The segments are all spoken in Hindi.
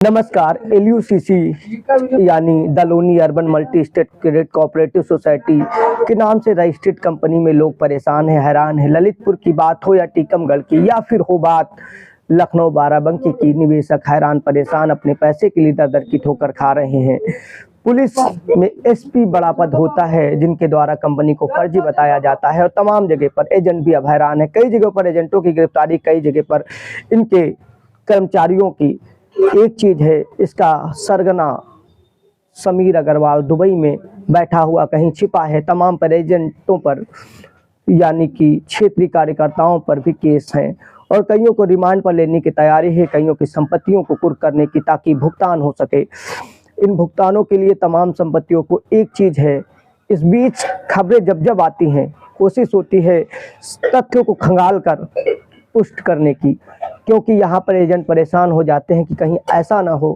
नमस्कार। LUCC यानी the Loni urban multi state credit cooperative society के नाम से रजिस्टर्ड कंपनी में लोग परेशान हैं, हैरान हैं। ललितपुर की बात हो या टीकमगढ़ की या फिर हो बात लखनऊ बाराबंकी की, निवेशक हैरान परेशान अपने पैसे के लिए दर-दर की ठोकर खा रहे हैं। पुलिस में SP बड़ा पद होता है जिनके द्वारा कंपनी को फर्जी बताया जाता है और तमाम जगह पर एजेंट भी अब हैरान है। कई जगहों पर एजेंटों की गिरफ्तारी, कई जगह पर इनके कर्मचारियों की। एक चीज है, इसका सरगना समीर अग्रवाल दुबई में बैठा हुआ कहीं छिपा है। तमाम पर एजेंटों पर यानी कि क्षेत्रीय कार्यकर्ताओं पर भी केस हैं और कईयों को रिमांड पर लेने की तैयारी है, कईयों की संपत्तियों को कुर्क करने की ताकि भुगतान हो सके। इन भुगतानों के लिए तमाम संपत्तियों को एक चीज है, इस बीच खबरें जब जब आती हैं कोशिश होती है तथ्यों को खंगाल कर पुष्ट करने की, क्योंकि यहाँ पर एजेंट परेशान हो जाते हैं कि कहीं ऐसा ना हो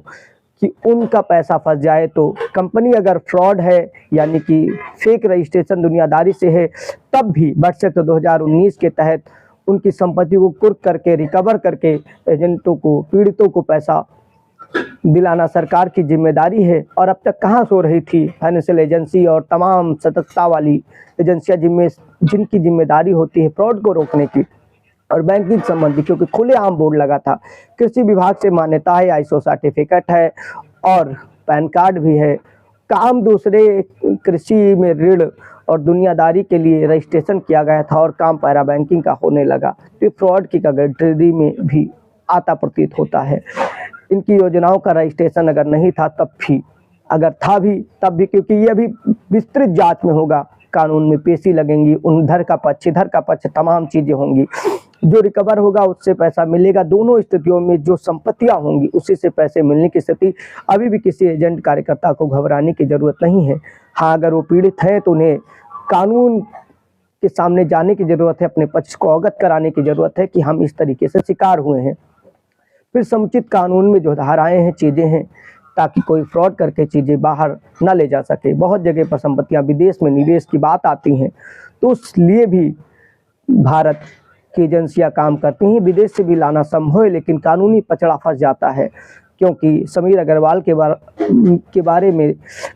कि उनका पैसा फंस जाए। तो कंपनी अगर फ्रॉड है यानी कि फेक रजिस्ट्रेशन दुनियादारी से है, तब भी वर्ष 2019 के तहत उनकी संपत्ति को कुर्क करके रिकवर करके एजेंटों को, पीड़ितों को पैसा दिलाना सरकार की जिम्मेदारी है। और अब तक कहाँ सो रही थी फाइनेंशियल एजेंसी और तमाम सतर्कता वाली एजेंसियां जिनकी जिम्मेदारी होती है फ्रॉड को रोकने की और बैंकिंग संबंधी, क्योंकि खुलेआम बोर्ड लगा था। कृषि विभाग से मान्यता है, ISO सर्टिफिकेट है और पैन कार्ड भी है। काम दूसरे कृषि में ऋण और दुनियादारी के लिए रजिस्ट्रेशन किया गया था और काम पैरा बैंकिंग का होने लगा, तो फ्रॉड की कैटेगरी में भी आता प्रतीत होता है। इनकी योजनाओं का रजिस्ट्रेशन अगर नहीं था तब भी, अगर था भी तब भी, क्योंकि ये अभी विस्तृत जांच में होगा, कानून में पेशी लगेंगी, उन इधर का पक्ष तमाम चीजें होंगी। जो रिकवर होगा उससे पैसा मिलेगा। दोनों स्थितियों में जो संपत्तियां होंगी उसी से पैसे मिलने की स्थिति। अभी भी किसी एजेंट कार्यकर्ता को घबराने की जरूरत नहीं है। हाँ, अगर वो पीड़ित हैं तो उन्हें कानून के सामने जाने की जरूरत है, अपने पक्ष को अवगत कराने की जरूरत है कि हम इस तरीके से शिकार हुए हैं। फिर समुचित कानून में जो धाराएं हैं, चीजें हैं, ताकि कोई फ्रॉड करके चीजें बाहर ना ले जा सके। बहुत जगह पर संपत्तियां विदेश में निवेश की बात आती हैं, तो उस लिए भी भारत की एजेंसियां काम करती हैं। विदेश से भी लाना संभव है, लेकिन कानूनी पचड़ा फंस जाता है, क्योंकि समीर अग्रवाल के बारे में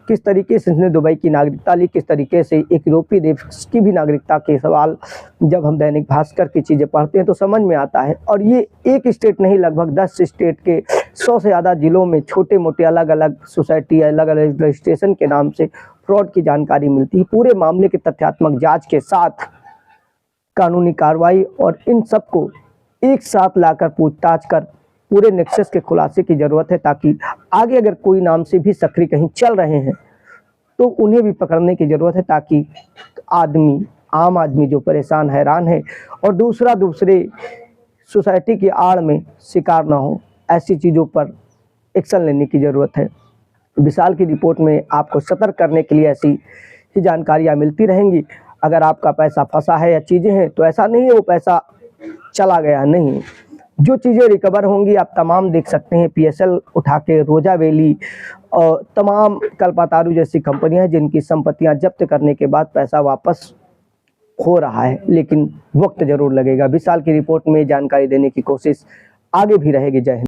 किस तरीके से इसने दुबई की नागरिकता ली, किस तरीके से एक यूरोपीय देश की भी नागरिकता के सवाल जब हम दैनिक भास्कर की चीज़ें पढ़ते हैं तो समझ में आता है। और ये एक स्टेट नहीं, लगभग 10 स्टेट के 100 से ज़्यादा जिलों में छोटे मोटे अलग अलग सोसाइटी, अलग अलग रजिस्ट्रेशन के नाम से फ्रॉड की जानकारी मिलती है। पूरे मामले की तथ्यात्मक जाँच के साथ कानूनी कार्रवाई और इन सबको एक साथ लाकर पूछताछ कर पूरे नेक्सस के खुलासे की जरूरत है, ताकि आगे अगर कोई नाम से भी सक्रिय कहीं चल रहे हैं तो उन्हें भी पकड़ने की जरूरत है, ताकि आम आदमी जो परेशान हैरान है और दूसरे सोसाइटी की आड़ में शिकार ना हो, ऐसी चीज़ों पर एक्शन लेने की ज़रूरत है। विशाल की रिपोर्ट में आपको सतर्क करने के लिए ऐसी ही जानकारियाँ मिलती रहेंगी। अगर आपका पैसा फंसा है या चीज़ें हैं तो ऐसा नहीं है वो पैसा चला गया, नहीं। जो चीज़ें रिकवर होंगी आप तमाम देख सकते हैं। PSL उठा के रोजा वैली और तमाम कल्पतारू जैसी कंपनियां हैं जिनकी संपत्तियां जब्त करने के बाद पैसा वापस हो रहा है, लेकिन वक्त जरूर लगेगा। विशाल की रिपोर्ट में जानकारी देने की कोशिश आगे भी रहेगी। जय हिंद।